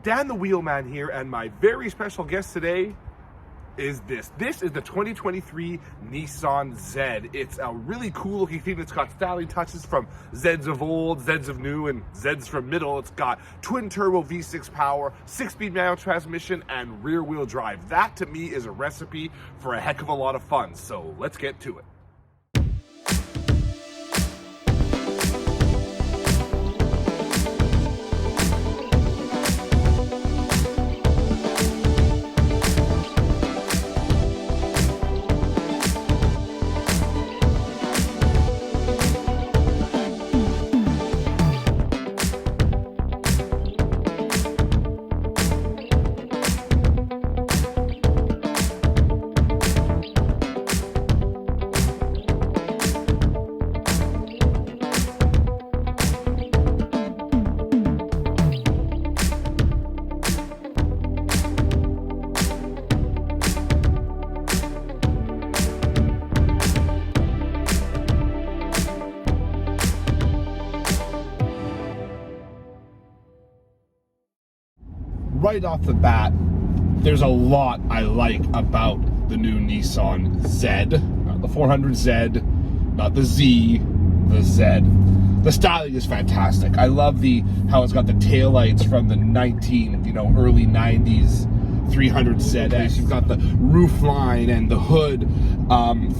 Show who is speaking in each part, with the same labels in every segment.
Speaker 1: Dan the Wheelman here, and my very special guest today is this. This is the 2023 Nissan Z. It's a really cool looking thing that's got styling touches from Zs of old, Zs of new, and Zs from middle. It's got twin turbo V6 power, 6-speed manual transmission, and rear wheel drive. That to me is a recipe for a heck of a lot of fun. So let's get to it. Right off the bat, there's a lot I like about the new Nissan Z. Not the 400Z, not the Z, the Z. The styling is fantastic. I love how it's got the taillights from the early 90s 300ZX. You've got the roof line and the hood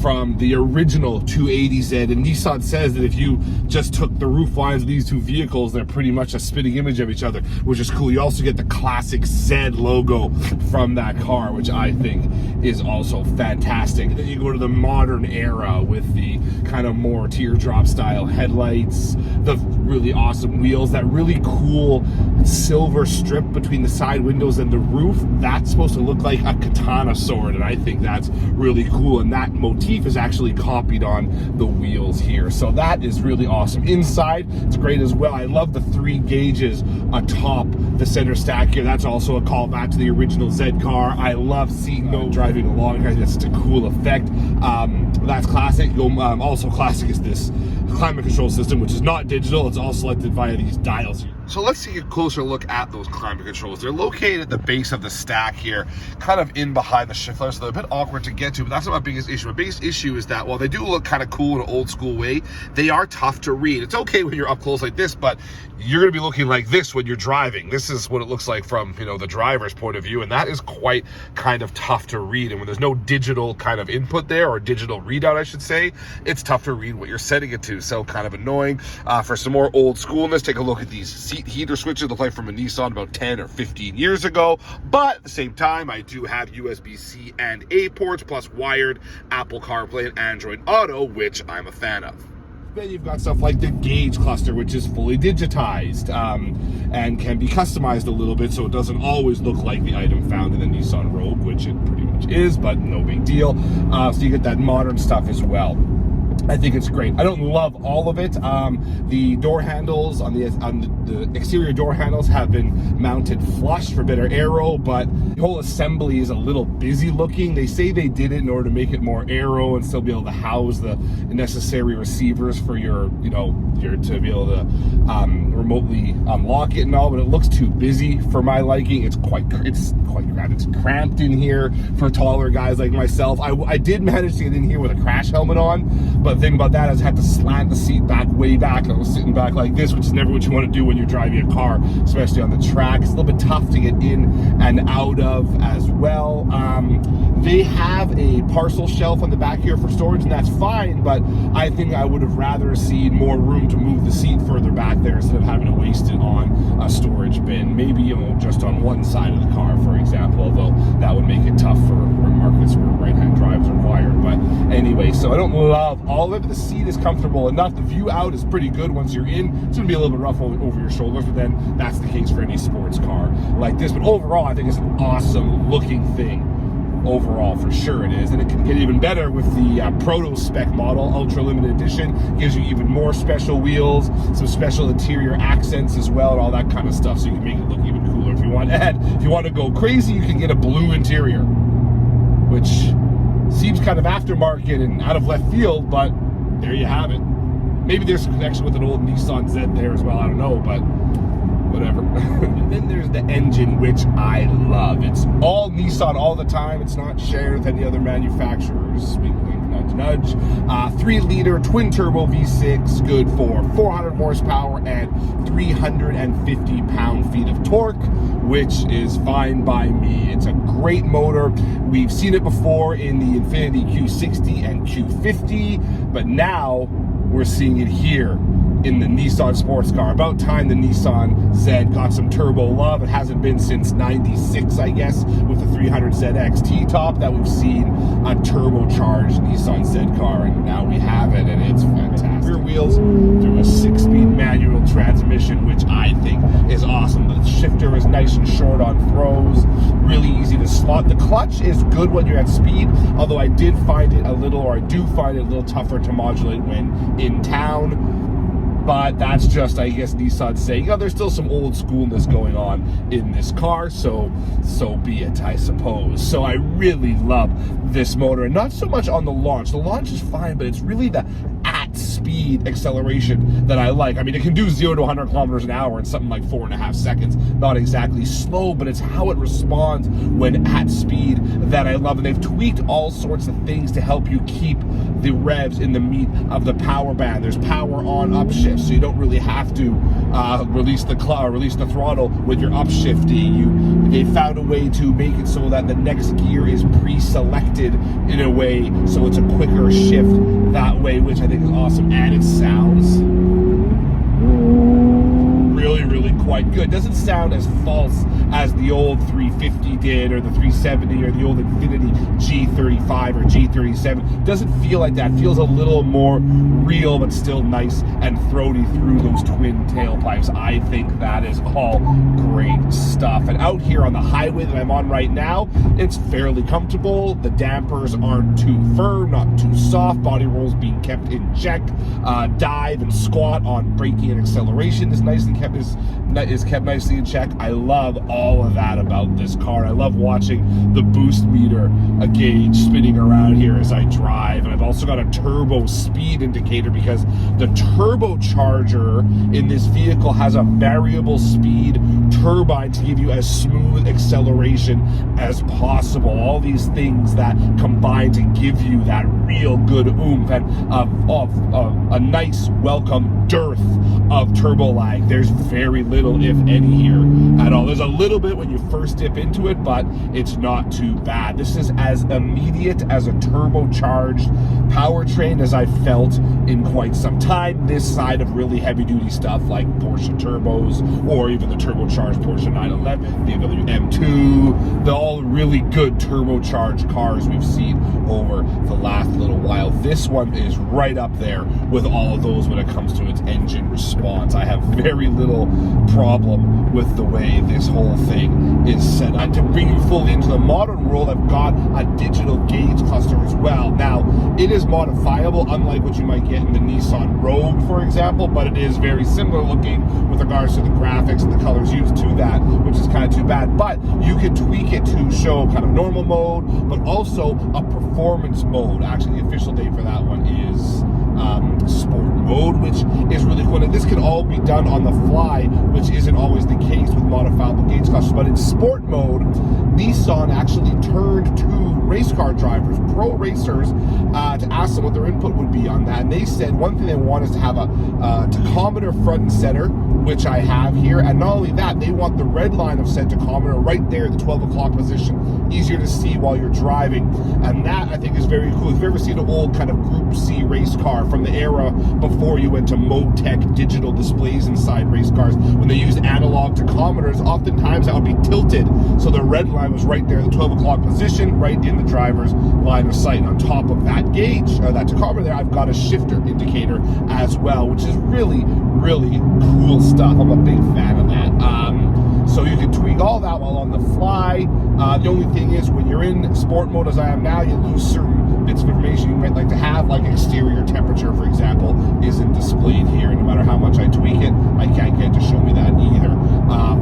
Speaker 1: from the original 280Z, and Nissan says that if you just took the roof lines of these two vehicles, they're pretty much a spitting image of each other, which is cool. You also get the classic Z logo from that car, which I think is also fantastic. Then you go to the modern era with the kind of more teardrop style headlights, the really awesome wheels, that really cool silver strip between the side windows and the roof. That's supposed to look like a katana sword, and I think that's really cool, and that motif is actually copied on the wheels here, so that is really awesome. Inside, it's great as well. I love the 3 gauges atop the center stack here. That's also a callback to the original Z car. I love seeing those driving along here. That's such a cool effect. That's classic. Also classic is this climate control system, which is not digital. It's all selected via these dials here. So let's take a closer look at those climate controls. They're located at the base of the stack here, kind of in behind the shift lever, so they're a bit awkward to get to, but that's not my biggest issue. My biggest issue is that while they do look kind of cool in an old school way, they are tough to read. It's okay when you're up close like this, but you're gonna be looking like this when you're driving. This is what it looks like from, the driver's point of view, and that is quite kind of tough to read. And when there's no digital kind of input there, or digital readout, I should say, it's tough to read what you're setting it to, so kind of annoying. For some more old schoolness, take a look at these seat heater switches. Look like from a Nissan about 10 or 15 years ago, but at the same time, I do have USB-C and A ports, plus wired Apple CarPlay and Android Auto, which I'm a fan of. Then you've got stuff like the gauge cluster, which is fully digitized and can be customized a little bit, so it doesn't always look like the item found in the Nissan Rogue, which it pretty much is, but no big deal. So you get that modern stuff as well. I think it's great. I don't love all of it. The door handles on the exterior door handles have been mounted flush for better aero, but the whole assembly is a little busy looking. They say they did it in order to make it more aero and still be able to house the necessary receivers for your to be able to remotely unlock it and all, but it looks too busy for my liking. It's quite cramped. It's cramped in here for taller guys like myself. I did manage to get in here with a crash helmet on, but the thing about that is I had to slant the seat way back. I was sitting back like this, which is never what you want to do when you're driving a car, especially on the track. It's a little bit tough to get in and out of as well. They have a parcel shelf on the back here for storage, and that's fine, but I think I would have rather seen more room to move the seat further back there instead of having to waste it on a storage bin. Maybe just on one side of the car, for example, although that would make it tough for markets where right-hand drive is required. But anyway, so I don't love all of it. The seat is comfortable enough. The view out is pretty good once you're in. It's going to be a little bit rough over your shoulders, but then that's the case for any sports car like this. But overall, I think it's an awesome looking thing. Overall, for sure it is, and it can get even better with the proto spec model. Ultra limited edition gives you even more special wheels, some special interior accents as well, and all that kind of stuff, so you can make it look even cooler. If you want to go crazy, you can get a blue interior, which seems kind of aftermarket and out of left field, but there you have it. Maybe there's a connection with an old Nissan Z there as well, I don't know, but whatever. And then there's the engine, which I love. It's all Nissan all the time. It's not shared with any other manufacturers. Wink, wink, nudge, nudge. 3-liter twin-turbo V6, good for 400 horsepower and 350 pound-feet of torque, which is fine by me. It's a great motor. We've seen it before in the Infiniti Q60 and Q50, but now we're seeing it here in the Nissan sports car. About time the Nissan Z got some turbo love. It hasn't been since 96, I guess, with the 300Z T-top that we've seen a turbocharged Nissan Z car, and now we have it, and it's fantastic. Rear wheels through a 6-speed manual transmission, which I think is awesome. The shifter is nice and short on throws, really easy to slot. The clutch is good when you're at speed, although I do find it a little tougher to modulate when in town. But that's just, I guess, Nissan saying, there's still some old schoolness going on in this car, so be it, I suppose. So I really love this motor, and not so much on the launch. The launch is fine, but it's really the at-speed acceleration that I like. I mean, it can do 0 to 100 kilometers an hour in something like 4.5 seconds. Not exactly slow, but it's how it responds when at speed that I love. And they've tweaked all sorts of things to help you keep the revs in the meat of the power band. There's power on upshift, so you don't really have to release the throttle with your upshifting. They found a way to make it so that the next gear is pre-selected in a way, so it's a quicker shift that way, which I think is awesome. And it sounds really quite good. Doesn't sound as false as the old 350 did, or the 370, or the old Infiniti G35 or G37. Doesn't feel like that. Feels a little more real, but still nice and throaty through those twin tailpipes. I think that is all great stuff. And out here on the highway that I'm on right now, it's fairly comfortable. The dampers aren't too firm, not too soft. Body rolls being kept in check. Dive and squat on braking and acceleration is kept nicely in check. I love all of that about this car. I love watching the boost meter gauge spinning around here as I drive. And I've also got a turbo speed indicator, because the turbocharger in this vehicle has a variable speed turbine to give you as smooth acceleration as possible. All these things that combine to give you that real good oomph and a nice welcome dearth of turbo lag. There's very little, if any, here at all. There's a little bit when you first dip into it, but it's not too bad. This is as immediate as a turbocharged powertrain as I've felt in quite some time. This side of really heavy-duty stuff like Porsche turbos, or even the turbocharged Porsche 911, BMW M2, they're all really good turbocharged cars we've seen over the last little while. This one is right up there with all of those when it comes to its engine response. I have very little problem with the way this whole thing is set up. And to bring you fully into the modern world, I've got a digital gauge cluster as well. Now, it is modifiable, unlike what you might get in the Nissan Rogue, for example, but it is very similar looking with regards to the graphics and the colors used to that, which is kind of too bad. But you can tweak it to show kind of normal mode, but also a performance mode. Actually, the official date for that one is sport mode, which is really cool. And this can all be done on the fly, which isn't always the case with modifiable gauge clusters. But in sport mode, Nissan actually turned to race car drivers, pro racers, to ask them what their input would be on that. And they said one thing they want is to have a tachometer front and center, which I have here. And not only that, they want the red line of said tachometer right there at the 12 o'clock position, easier to see while you're driving. And that, I think, is very cool. If you've ever seen an old kind of Group C race car from the era before you went to Motec digital displays inside race cars, when they used analog tachometers, oftentimes that would be tilted, so the red line was right there at the 12 o'clock position, right in the driver's line of sight. And on top of that gauge, or that tachometer there, I've got a shifter indicator as well, which is really cool stuff. I'm a big fan of that. So you can tweak all that while on the fly. The only thing is, when you're in sport mode, as I am now, you lose certain bits of information you might like to have, like exterior temperature, for example, isn't displayed here. No matter how much I tweak it, I can't get to show me that either.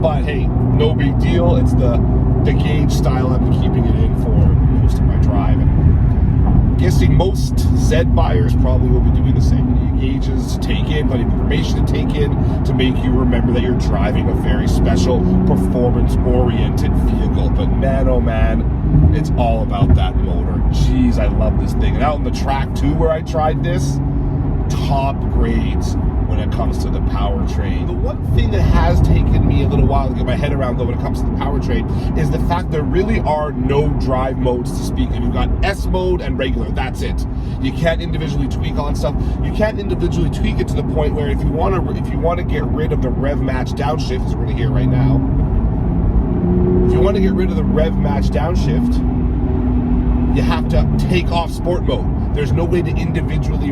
Speaker 1: But hey, no big deal. It's the gauge style I've been keeping it in for most of my drive. And guessing most Z buyers probably will be doing the same. Plenty of gauges to take in, plenty of information to take in to make you remember that you're driving a very special performance-oriented vehicle. But man, oh man, it's all about that motor. Jeez, I love this thing. And out on the track too, where I tried this, top grades when it comes to the powertrain. The one thing that has taken me a little while to get my head around though when it comes to the powertrain is the fact there really are no drive modes to speak of. You've got S mode and regular, that's it. You can't individually tweak all that stuff. You can't individually tweak it to the point where if you want to get rid of the rev match downshift, as we're going to hear right now, if you want to get rid of the rev match downshift, you have to take off sport mode. There's no way to individually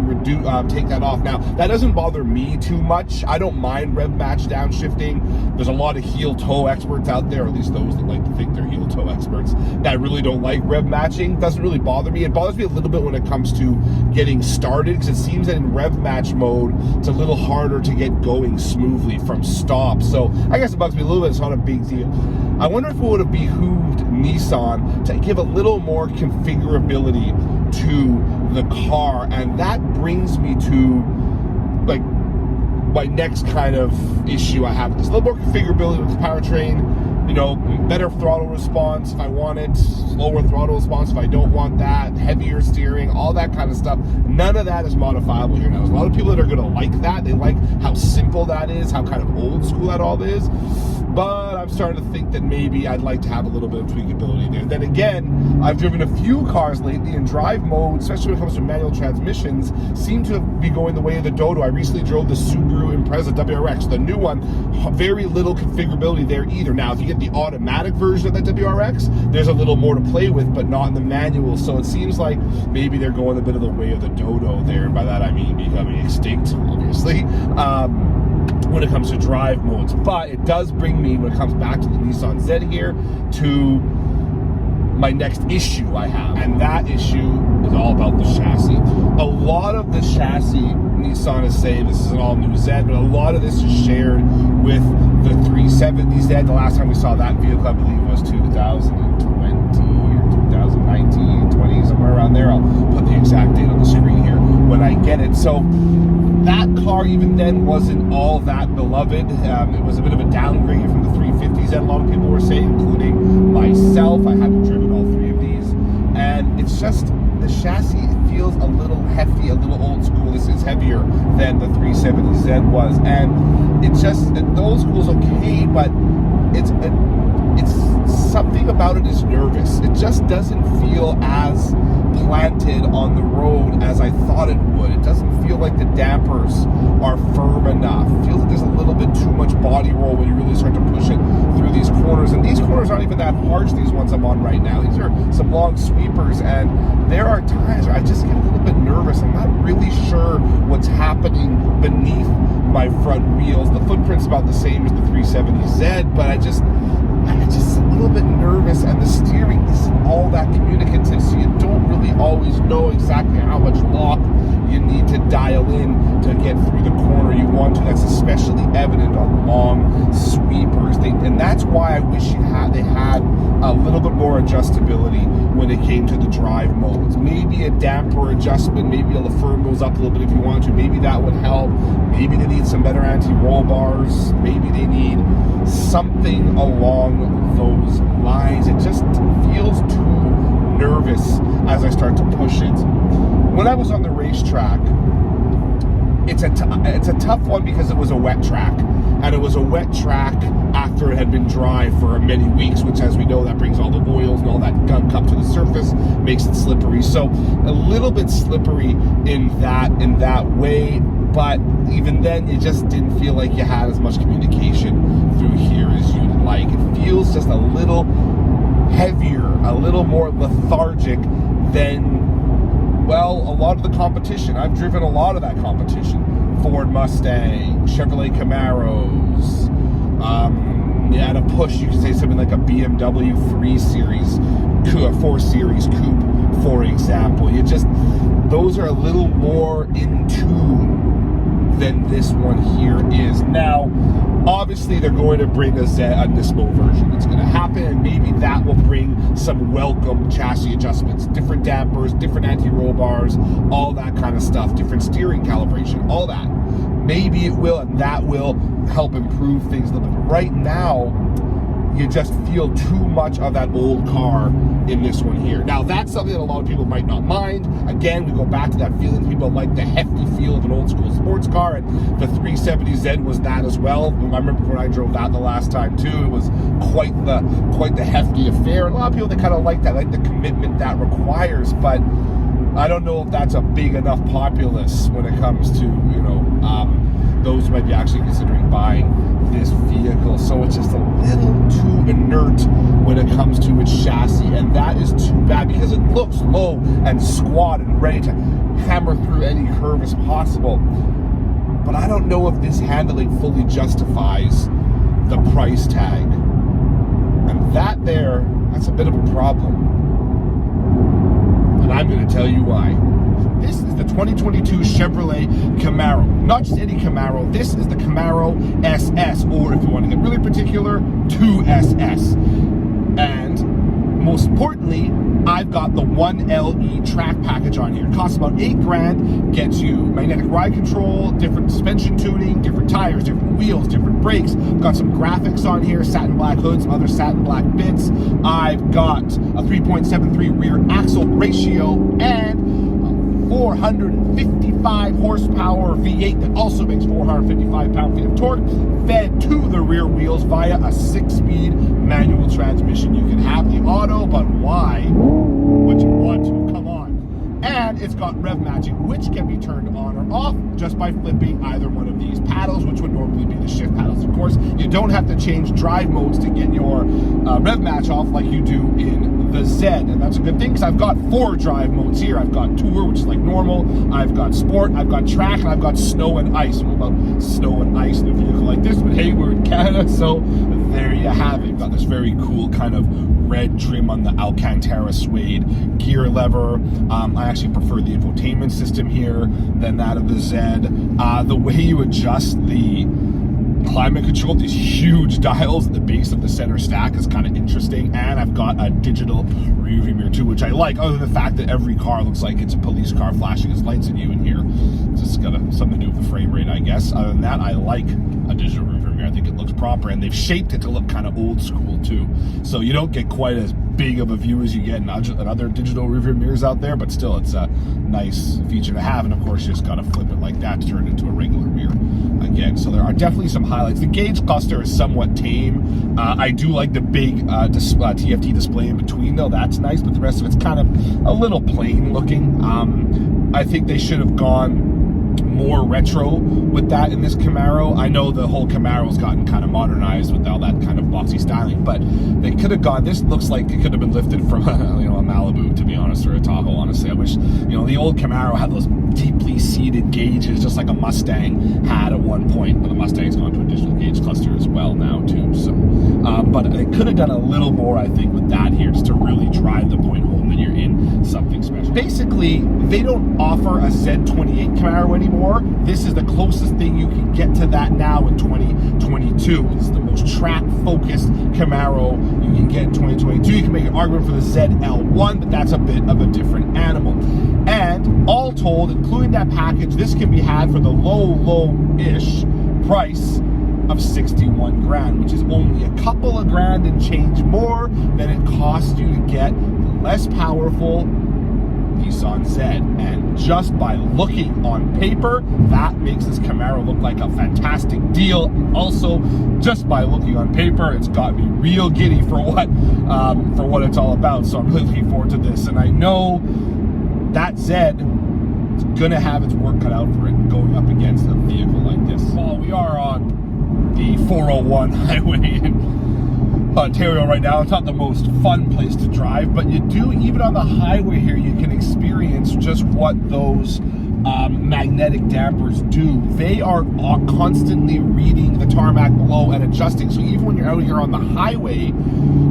Speaker 1: take that off. Now, that doesn't bother me too much. I don't mind rev match downshifting. There's a lot of heel-toe experts out there, or at least those that like to think they're heel-toe experts, that really don't like rev matching. Doesn't really bother me. It bothers me a little bit when it comes to getting started, because it seems that in rev match mode, it's a little harder to get going smoothly from stop. So I guess it bugs me a little bit. It's not a big deal. I wonder if it would have behooved Nissan to give a little more configurability to the car, and that brings me to like my next kind of issue I have. There's a little more configurability with the powertrain. You know, better throttle response if I want it, slower throttle response if I don't want that, heavier steering, all that kind of stuff. None of that is modifiable here now. There's a lot of people that are going to like that. They like how simple that is, how kind of old school that all is. But I'm starting to think that maybe I'd like to have a little bit of tweakability there. Then again, I've driven a few cars lately in drive mode, especially when it comes to manual transmissions, seem to be going the way of the dodo. I recently drove the Subaru Impreza WRX, the new one. Very little configurability there either. Now, if you get the automatic version of that WRX, there's a little more to play with, but not in the manual. So it seems like maybe they're going a bit of the way of the dodo there. And by that I mean becoming extinct, obviously. When it comes to drive modes. But it does bring me, when it comes back to the Nissan Z here, to my next issue I have. And that issue is all about the chassis. A lot of the chassis, Nissan is saying this is an all-new Z, but a lot of this is shared with the 370Z. The last time we saw that vehicle, I believe, was 2020 or 2019, 20, somewhere around there. I'll put the exact date on the screen here when I get it. So that car even then wasn't all that beloved. It was a bit of a downgrade from the 350s that a lot of people were saying, including myself. I haven't driven all three of these. And it's just, the chassis feels a little hefty, a little old school. This is heavier than the 370Z was. And it's just, the old school's okay, but it's something about it is nervous. It just doesn't feel as planted on the road as I thought it would. It doesn't feel like the dampers are firm enough. It feels like there's a little bit too much body roll when you really start to push it through these corners. And these corners aren't even that harsh, these ones I'm on right now. These are some long sweepers, and there are times where I just get a little bit nervous. I'm not really sure what's happening beneath my front wheels. The footprint's about the same as the 370Z, but I'm just a little bit nervous, and the steering isn't all that communicative, so you don't really always know exactly how much lock you need to dial in to get through the corner you want to. That's especially evident on long sweepers. And that's why I wish they had a little bit more adjustability when it came to the drive modes. Maybe a damper adjustment, maybe you'll firm those up a little bit if you want to. Maybe that would help. Maybe they need some better anti-roll bars. Maybe they need something along those lines. It just feels too nervous as I start to push it. When I was on the racetrack, it's a tough one because it was a wet track, and it was a wet track after it had been dry for many weeks, which, as we know, that brings all the oils and all that gunk up to the surface, makes it slippery. So a little bit slippery in that way, but even then, it just didn't feel like you had as much communication through here as you'd like. It feels just a little heavier, a little more lethargic than, well, a lot of the competition. I've driven a lot of that competition. Ford Mustang, Chevrolet Camaros, at a push, you could say something like a BMW 3 Series, a 4 Series Coupe, for example. Those are a little more in tune than this one here is. Now, obviously, they're going to bring a Nismo version. It's going to happen, and maybe that will bring some welcome chassis adjustments, different dampers, different anti-roll bars, all that kind of stuff, different steering calibration, all that. Maybe it will, and that will help improve things a little bit. But right now, you just feel too much of that old car in this one here. Now, that's something that a lot of people might not mind. Again, we go back to that feeling. People like the hefty feel of an old school sports car, and the 370Z was that as well. I remember when I drove that the last time too, it was quite the hefty affair. A lot of people, they kind of like that, like the commitment that requires, but I don't know if that's a big enough populace when it comes to, you know, those who might be actually considering buying this vehicle. So it's just a little too inert when it comes to its chassis, and that is too bad because it looks low and squat and ready to hammer through any curve as possible. But I don't know if this handling fully justifies the price tag, and that's a bit of a problem. And I'm going to tell you why. This is the 2022 Chevrolet Camaro. Not just any Camaro, this is the Camaro SS, or if you want to get really particular, 2SS. And most importantly, I've got the 1LE track package on here. It costs about $8,000, gets you magnetic ride control, different suspension tuning, different tires, different wheels, different brakes. Got some graphics on here, satin black hoods, some other satin black bits. I've got a 3.73 rear axle ratio and 455 horsepower V8 that also makes 455 pound-feet of torque, fed to the rear wheels via a 6-speed manual transmission. You can have the auto, but why would you want to? Come on. And it's got rev matching, which can be turned on or off just by flipping either one of these paddles, which would normally be the shift paddles. Of course, you don't have to change drive modes to get your rev match off like you do in the Z, and that's a good thing because I've got 4 drive modes here. I've got Tour, which is like normal, I've got Sport, I've got Track, and I've got Snow and Ice. I don't know about snow and ice in a vehicle like this, but hey, we're in Canada, so there you have it. Got this very cool kind of red trim on the Alcantara suede gear lever. I actually prefer the infotainment system here than that of the Z. The way you adjust the climate control, these huge dials at the base of the center stack, is kind of interesting. And I've got a digital rearview mirror too, which I like, other than the fact that every car looks like it's a police car flashing its lights at you in here. It's just got something to do with the frame rate, I guess. Other than that, I like a digital rearview mirror. I think it looks proper, and they've shaped it to look kind of old school too. So you don't get quite as big of a view as you get in other digital rearview mirrors out there, but still, it's a nice feature to have. And of course, you just got to flip it like that to turn it into a regular mirror again. So there are definitely some highlights. The gauge cluster is somewhat tame. I do like the big TFT display in between, though. That's nice, but the rest of it's kind of a little plain looking. I think they should have gone more retro with that in this Camaro. I know the whole Camaro's gotten kind of modernized with all that kind of boxy styling, but they could have gone, this looks like it could have been lifted from a Malibu, to be honest, or a Tahoe, honestly. I wish, the old Camaro had those deeply seated gauges, just like a Mustang had at one point, but the Mustang's gone to a digital gauge cluster as well now too. So, but they could have done a little more, I think, with that here, just to really drive the point home that you're in something special. Basically, they don't offer a Z28 Camaro anymore. This is the closest thing you can get to that now in 2022. It's the most track-focused Camaro you can get in 2022. You can make an argument for the ZL1, but that's a bit of a different animal. And all told, including that package, this can be had for the low-ish price of $61,000, which is only a couple of grand and change more than it costs you to get the less powerful Nissan Z. And just by looking on paper, that makes this Camaro look like a fantastic deal. Also, just by looking on paper, it's got me real giddy for what it's all about. So I'm really looking forward to this, and I know that Z is gonna have its work cut out for it going up against a vehicle like this. Well, we are on the 401 highway in Ontario right now. It's not the most fun place to drive, but you do, even on the highway here, you can experience just what those magnetic dampers do. They are constantly reading the tarmac below and adjusting. So even when you're out here on the highway,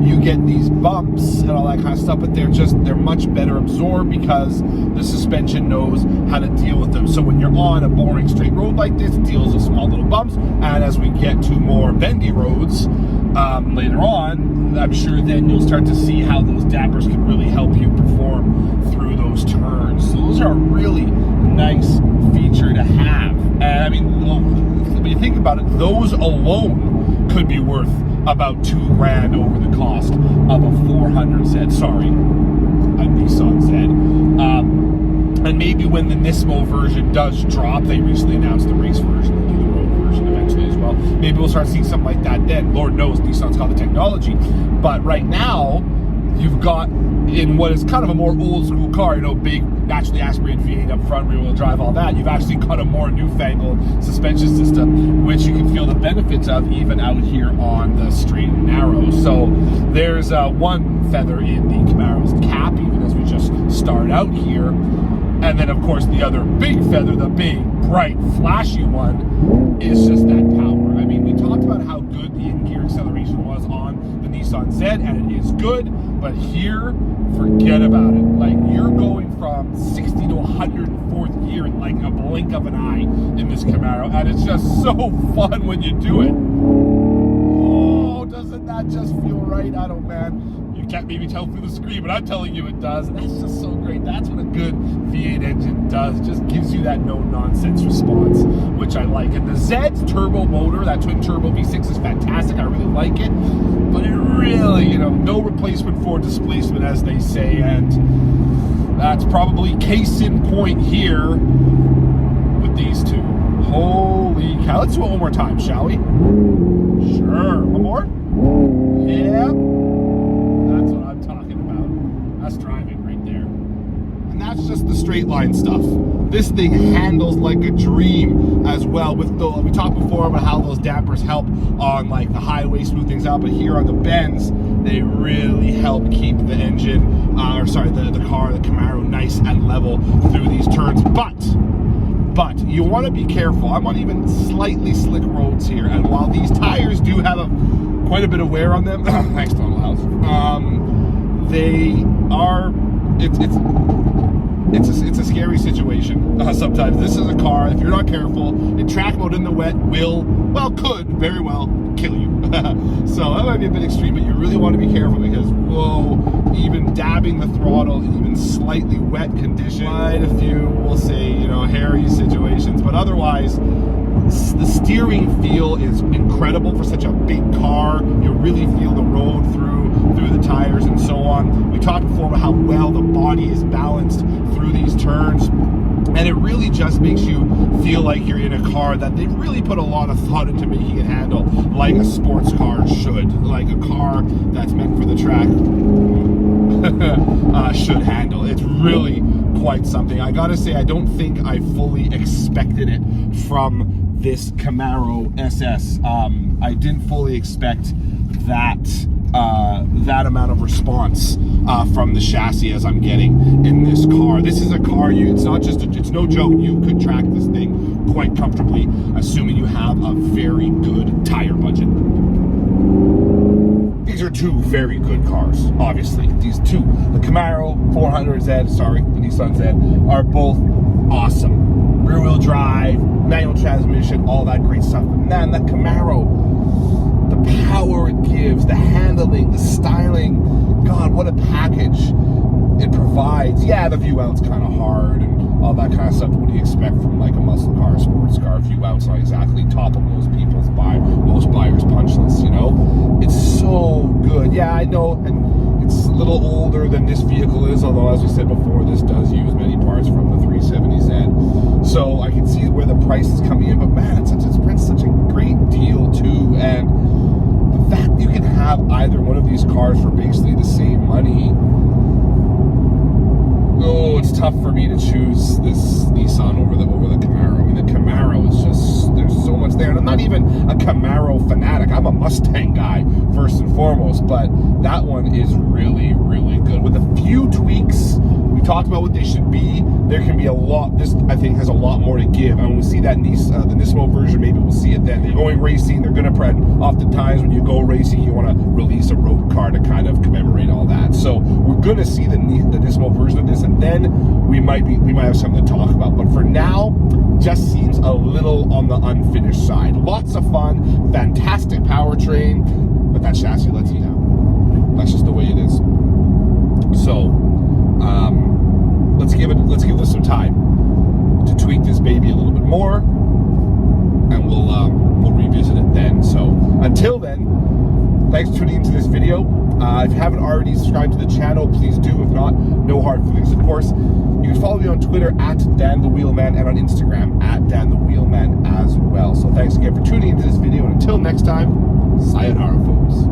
Speaker 1: you get these bumps and all that kind of stuff, but they're much better absorbed because the suspension knows how to deal with them. So when you're on a boring straight road like this, it deals with small little bumps. And as we get to more bendy roads later on, I'm sure then you'll start to see how those dampers can really help you perform through those turns. So those are a really nice feature to have. And I mean, when you think about it, those alone could be worth about $2,000 over the cost of a 400Z, sorry, a Nissan Z. And maybe when the Nismo version does drop, they recently announced the race version, they'll do the road version eventually as well. Maybe we'll start seeing something like that then. Lord knows Nissan's got the technology. But right now, you've got, in what is kind of a more old school car, you know, big naturally aspirated V8 up front, rear wheel drive, all that, you've actually got a more newfangled suspension system, which you can feel the benefits of even out here on the straight and narrow. So there's one feather in the Camaro's cap, even as we just start out here. And then, of course, the other big feather, the big, bright, flashy one, is just that power. I mean, we talked about how good the in-gear acceleration was on the Nissan Z, and it is good, but here, forget about it. Like, you're going from 60 to 104th gear in like a blink of an eye in this Camaro, and it's just so fun when you do it. Oh, doesn't that just feel right? I don't, man. You can't maybe tell through the screen, but I'm telling you it does. And that's just so great. That's what a good V8 engine does. It just gives you that no-nonsense response, which I like. And the Z's turbo motor, that twin turbo V6 is fantastic. I really like it. But it really, you know, no replacement for displacement, as they say. And that's probably case in point here with these two. Holy cow. Let's do it one more time, shall we? Sure. One more? Yeah. That's what I'm talking about. That's driving right there. And that's just the straight line stuff. This thing handles like a dream as well. With the, we talked before about how those dampers help on like the highway, smooth things out, but here on the bends, they really help keep the engine, the car, the Camaro, nice and level through these turns. But you want to be careful. I'm on even slightly slick roads here, and while these tires do have quite a bit of wear on them, thanks Donald House, they are, it's a scary situation sometimes. This is a car, if you're not careful, in track mode in the wet could very well kill you. So that might be a bit extreme, but you really want to be careful because, whoa, even dabbing the throttle in even slightly wet condition, quite a few, we'll say, you know, hairy situations, but otherwise, the steering feel is incredible for such a big car. You really feel the road through the tires and so on. We talked before about how well the body is balanced through these turns. And it really just makes you feel like you're in a car that they've really put a lot of thought into making it handle like a sports car should. Like a car that's meant for the track should handle. It's really quite something. I gotta say, I don't think I fully expected it from this Camaro SS. I didn't fully expect that amount of response from the chassis as I'm getting in this car. This is a car, it's no joke, you could track this thing quite comfortably, assuming you have a very good tire budget. These are two very good cars, obviously. These two, the Camaro 400Z, the Nissan Z, are both awesome. Rear wheel drive, manual transmission, all that great stuff. But man, that Camaro, the power it gives, the handling, the styling, God, what a package it provides. Yeah, the view out's kind of hard and all that kind of stuff. What do you expect from like a muscle car, a sports car? View out's not exactly top of most buyers' punch lists, you know? It's so good. Yeah, I know, and it's a little older than this vehicle is, although as we said before, this does use many parts from the 370Z. So I can see where the price is coming in, but man, it's such a great deal too. And the fact you can have either one of these cars for basically the same money, it's tough for me to choose this Nissan over the Camaro. I mean, the Camaro is just, there's so much there. And I'm not even a Camaro fanatic. I'm a Mustang guy, first and foremost. But that one is really, really good. With a few tweaks We talked about what they should be. There can be a lot. This, I think, has a lot more to give. And when we see that the Nismo version, maybe we'll see it then. They're going racing. They're going to oftentimes when you go racing, you want to release a road car to kind of commemorate all that. So we're going to see the Nismo version of this, and then we might have something to talk about. But for now, just seems a little on the unfinished side. Lots of fun, fantastic powertrain, but that chassis lets you down. That's just the way it is. So let's give this some time to tweak this baby a little bit more, and we'll revisit it then. So until then, thanks for tuning into this video. If you haven't already subscribed to the channel, please do. If not, no hard feelings, of course. You can follow me on Twitter at Dan the Wheelman and on Instagram at Dan the Wheelman as well. So thanks again for tuning into this video, and until next time, sayonara, folks.